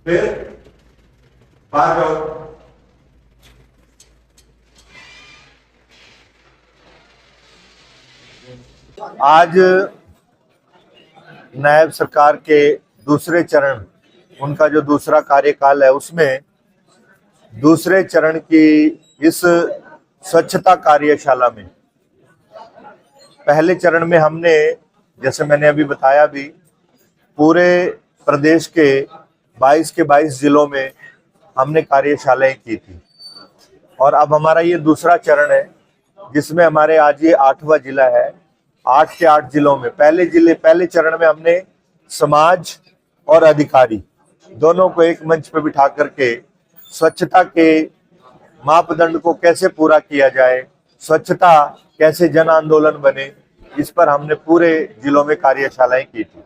फिर बाहर जाओ। आज नायब सरकार के दूसरे चरण, उनका जो दूसरा कार्यकाल है, उसमें दूसरे चरण की इस स्वच्छता कार्यशाला में पहले चरण में हमने, जैसे मैंने अभी बताया भी, पूरे प्रदेश के 22 के 22 जिलों में हमने कार्यशालाएं की थी। और अब हमारा ये दूसरा चरण है जिसमें हमारे आज ये 8वां जिला है। 8 के 8 जिलों में पहले चरण में हमने समाज और अधिकारी दोनों को एक मंच पर बिठा करके स्वच्छता के मापदंड को कैसे पूरा किया जाए, स्वच्छता कैसे जन आंदोलन बने, इस पर हमने पूरे जिलों में कार्यशालाएं की थी।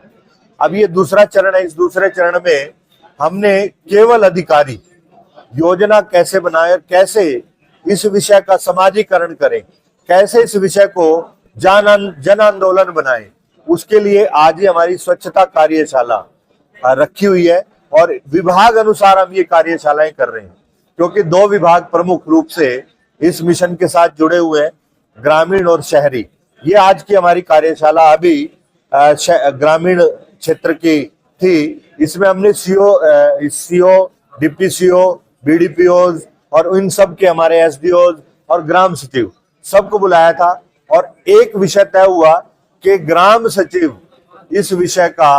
अब ये दूसरा चरण है। इस दूसरे चरण में हमने केवल अधिकारी योजना कैसे बनाए और कैसे इस विषय का समाजीकरण करें, कैसे इस विषय को जन आंदोलन बनाएं, उसके लिए आज ही हमारी स्वच्छता कार्यशाला रखी हुई है। और विभाग अनुसार हम ये कार्यशालाएं कर रहे हैं, क्योंकि 2 विभाग प्रमुख रूप से इस मिशन के साथ जुड़े हुए हैं, ग्रामीण और शहरी। ये आज की हमारी कार्यशाला अभी ग्रामीण क्षेत्र की थी। इसमें हमने सीओ, डिप्टी सीओ, बीडीपीओज और इन सब के हमारे एसडीओज और ग्राम सचिव सबको बुलाया था। और एक विषय तय हुआ कि ग्राम सचिव इस विषय का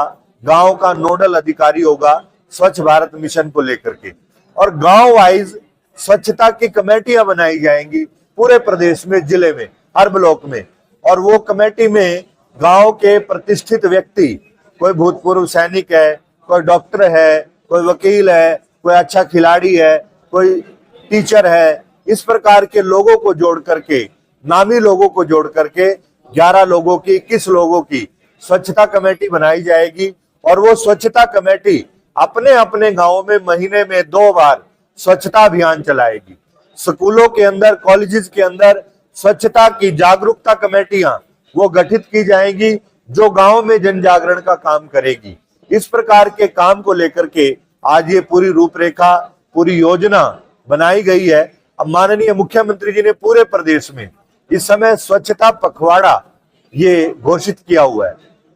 गांव का नोडल अधिकारी होगा स्वच्छ भारत मिशन को लेकर के। और गांव वाइज स्वच्छता की कमेटियां बनाई जाएंगी पूरे प्रदेश में, जिले में, हर ब्लॉक में। और वो कमेटी में गांव के प्रतिष्ठित व्यक्ति, कोई भूतपूर्व सैनिक है, कोई डॉक्टर है, कोई वकील है, कोई अच्छा खिलाड़ी है, कोई टीचर है, इस प्रकार के लोगों को जोड़ करके, नामी लोगों को जोड़ करके 11 लोगों की, 21 लोगों की स्वच्छता कमेटी बनाई जाएगी। और वो स्वच्छता कमेटी अपने अपने गांवों में महीने में 2 बार स्वच्छता अभियान चलाएगी। स्कूलों के अंदर, कॉलेजेस के अंदर स्वच्छता की जागरूकता कमेटियां वो गठित की जाएंगी जो गांव में जन जागरण का काम करेगी। इस प्रकार के काम को लेकर के आज ये पूरी रूपरेखा, पूरी योजना बनाई गई है। अब माननीय मुख्यमंत्री जी ने पूरे प्रदेश में इस समय स्वच्छता पखवाड़ा ये घोषित किया हुआ है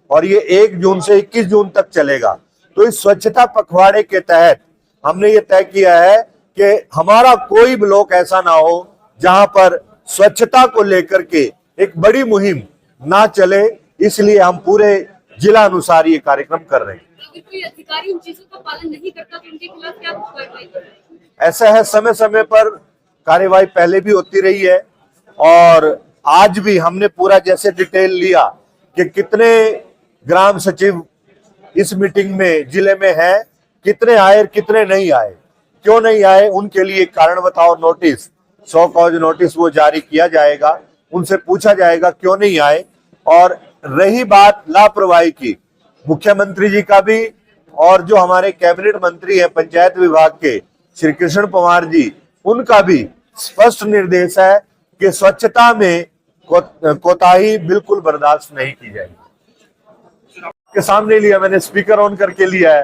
और ये 1 जून से 21 जून तक चलेगा। तो इस स्वच्छता पखवाड़े के तहत हमने ये तय किया है कि हमारा कोई ब्लॉक ऐसा ना हो जहां पर स्वच्छता को लेकर के एक बड़ी मुहिम ना चले, इसलिए हम पूरे जिला अनुसार ये कार्यक्रम कर रहे हैं। अगर कोई अधिकारी उन चीजों का पालन नहीं करता तो उनके खिलाफ क्या कार्रवाई करें? ऐसा है, समय समय पर कार्यवाही पहले भी होती रही है और आज भी हमने पूरा जैसे डिटेल लिया कि कितने ग्राम सचिव इस मीटिंग में जिले में है, कितने आए और कितने नहीं आए, क्यों नहीं आए, उनके लिए कारण बताओ नोटिस, 100 कॉज नोटिस वो जारी किया जाएगा। उनसे पूछा जाएगा क्यों नहीं आए। और रही बात लापरवाही की, मुख्यमंत्री जी का भी और जो हमारे कैबिनेट मंत्री है पंचायत विभाग के श्री कृष्ण पंवार जी, उनका भी स्पष्ट निर्देश है कि स्वच्छता में कोताही बिल्कुल बर्दाश्त नहीं की जाएगी। के सामने लिया मैंने, स्पीकर ऑन करके लिया है,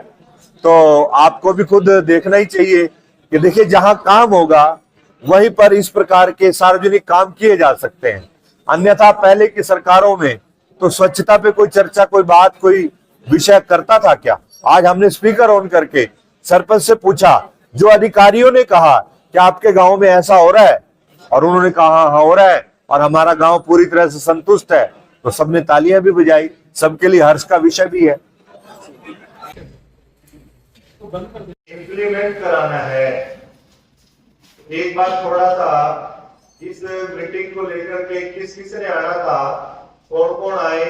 तो आपको भी खुद देखना ही चाहिए कि देखिए जहां काम होगा वहीं पर इस प्रकार के सार्वजनिक काम किए जा सकते हैं। अन्यथा पहले की सरकारों में तो स्वच्छता पे कोई चर्चा, कोई बात, कोई विषय करता था क्या? आज हमने स्पीकर ऑन करके सरपंच से पूछा, जो अधिकारियों ने कहा कि आपके गांव में ऐसा हो रहा है, और उन्होंने कहा हाँ हो रहा है और हमारा गांव पूरी तरह से संतुष्ट है, तो सबने तालियां भी बजाई। सबके लिए हर्ष का विषय भी है। इम्प्लीमेंट कराना है। एक बार थोड़ा सा इस मीटिंग को लेकर के किस किस ने आना था, कौन कौन आए,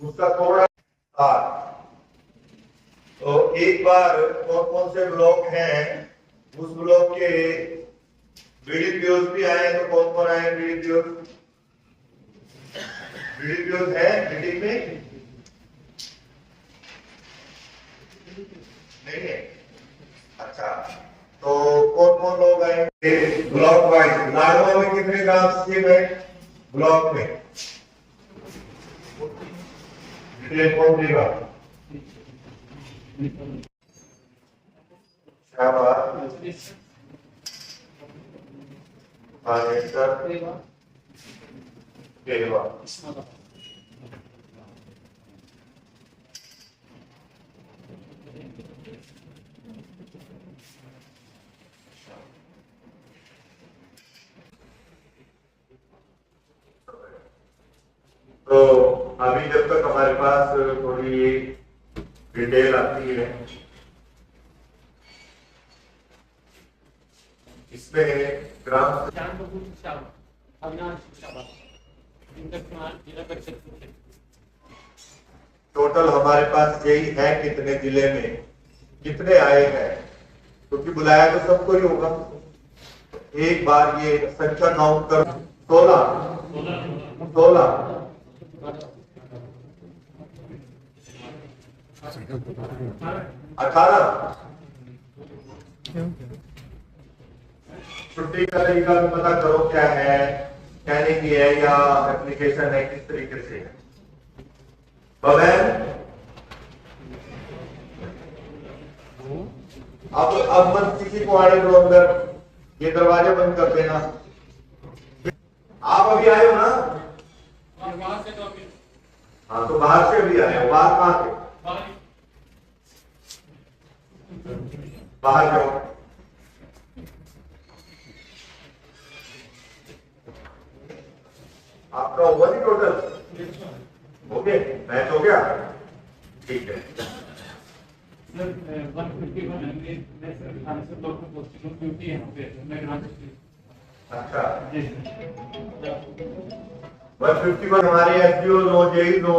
उसका थोड़ा था। तो एक बार कौन कौन से ब्लॉक हैं, उस ब्लॉक के बीडीपीओ भी आए, तो कौन कौन आए बीडीपीओ है मीटिंग में? नहीं है। अच्छा, तो कौन कौन लोग आएंगे ब्लॉक वाइज? लाडवा में कितने ग्राम सचिव है ब्लॉक में? डिटेल कौन देगा? तो अभी जब तक हमारे पास थोड़ी डिटेल आती है, इसमें ग्राम टोटल हमारे पास यही है कितने जिले में कितने आए हैं, क्योंकि बुलाया तो सबको ही होगा। एक बार ये संख्या काउंट कर 16 18 छुट्टी का तरीका भी पता करो क्या है, कहने की है या एप्लीकेशन है, किस तरीके से है। अब मत किसी को आने दो अंदर, ये दरवाजे बंद कर देना। आप अभी आए हो ना? हाँ, तो बाहर से भी आए हो। बाहर कहाँ से? बाहर जाओ। आपका हुआ नहीं टोटल? हो गया? मैच हो गया? ठीक है। अच्छा, 151 हमारे एसडीओ लो, जेई लो।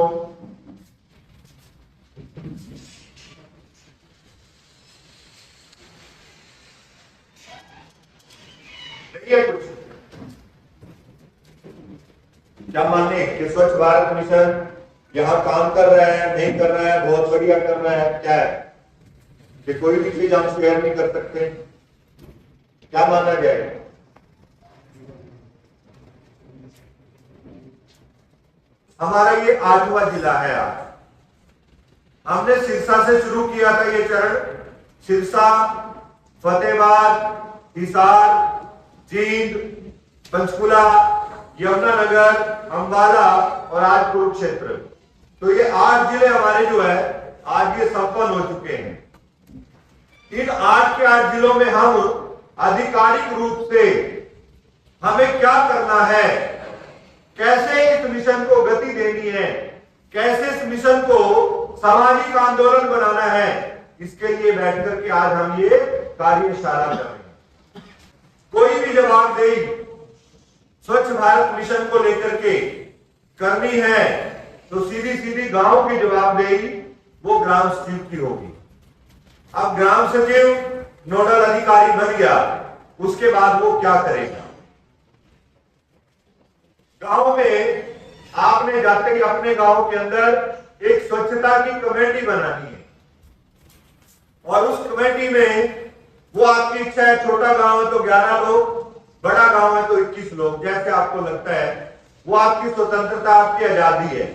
नहीं है कुछ? क्या माने कि स्वच्छ भारत मिशन यहां काम कर रहा है, नहीं कर रहा है, बहुत बढ़िया कर रहा है, क्या है कि कोई भी चीज हम शेयर नहीं कर सकते? क्या माना जाए? हमारा ये 8वां जिला है। आज हमने सिरसा से शुरू किया था ये चरण। सिरसा, फतेहाबाद, हिसार, जींद, पंचकुला, यमुनानगर, अंबाला और आज कुरुक्षेत्र। तो ये 8 जिले हमारे जो है आज ये संपन्न हो चुके हैं। इन 8 के 8 जिलों में हम आधिकारिक रूप से हमें क्या करना है, कैसे इस मिशन को गति देनी है, कैसे इस मिशन को सामाजिक आंदोलन बनाना है, इसके लिए बैठकर के आज हम ये कार्यशाला कर रहे हैं। कोई भी जवाबदेही स्वच्छ भारत मिशन को लेकर के करनी है तो सीधी सीधी गांव की जवाबदेही वो ग्राम सचिव की होगी। अब ग्राम सचिव नोडल अधिकारी बन गया, उसके बाद वो क्या करेगा? गांव में आपने जाते ही अपने गांव के अंदर एक स्वच्छता की कमेटी बनानी है और उस कमेटी में वो आपकी इच्छा है, छोटा गांव है तो 11 लोग, बड़ा गांव है तो 21 लोग, जैसे आपको लगता है। वो आपकी स्वतंत्रता, आपकी आजादी है।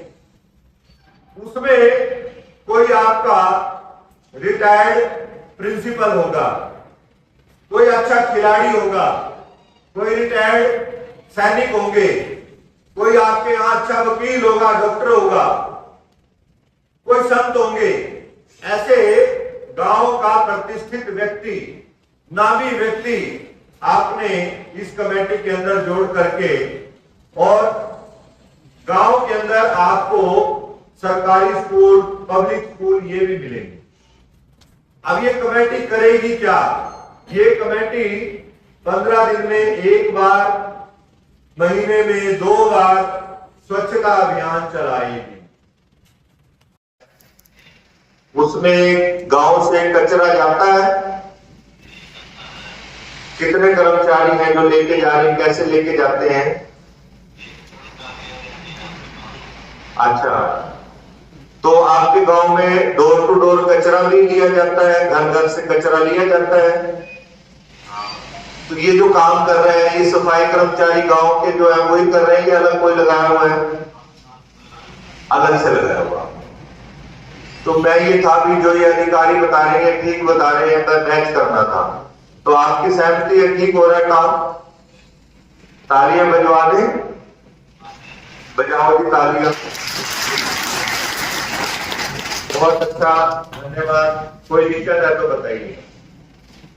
उसमें कोई आपका रिटायर्ड प्रिंसिपल होगा, कोई अच्छा खिलाड़ी होगा, कोई रिटायर्ड सैनिक होंगे, कोई आपके यहां अच्छा वकील होगा, डॉक्टर होगा, कोई संत होंगे। ऐसे गांव का प्रतिष्ठित व्यक्ति, नामी व्यक्ति आपने इस कमेटी के अंदर जोड़ करके, और गांव के अंदर आपको सरकारी स्कूल, पब्लिक स्कूल ये भी मिलेंगे। अब ये कमेटी करेगी क्या? ये कमेटी 15 दिन में एक बार, महीने में 2 बार स्वच्छता अभियान चलाएगी। उसमें गांव से कचरा जाता है। कितने कर्मचारी हैं जो लेके जा रहे हैं, कैसे लेके जाते हैं? अच्छा, तो आपके गांव में डोर टू डोर कचरा भी लिया जाता है, घर घर से कचरा लिया जाता है। तो ये जो काम कर रहे हैं, ये सफाई कर्मचारी गांव के जो है वही कर रहे हैं या अलग कोई लगाया हुआ है? अलग से लगाया हुआ। तो मैं ये था भी जो ये अधिकारी बता रहे हैं ठीक बता रहे हैं, मैच करना था। तो आपकी सहमति है, ठीक हो रहा है काम? तालियां बजवा दें, बजाओ की तालियां। बहुत अच्छा, धन्यवाद। कोई दिक्कत है तो बताइए।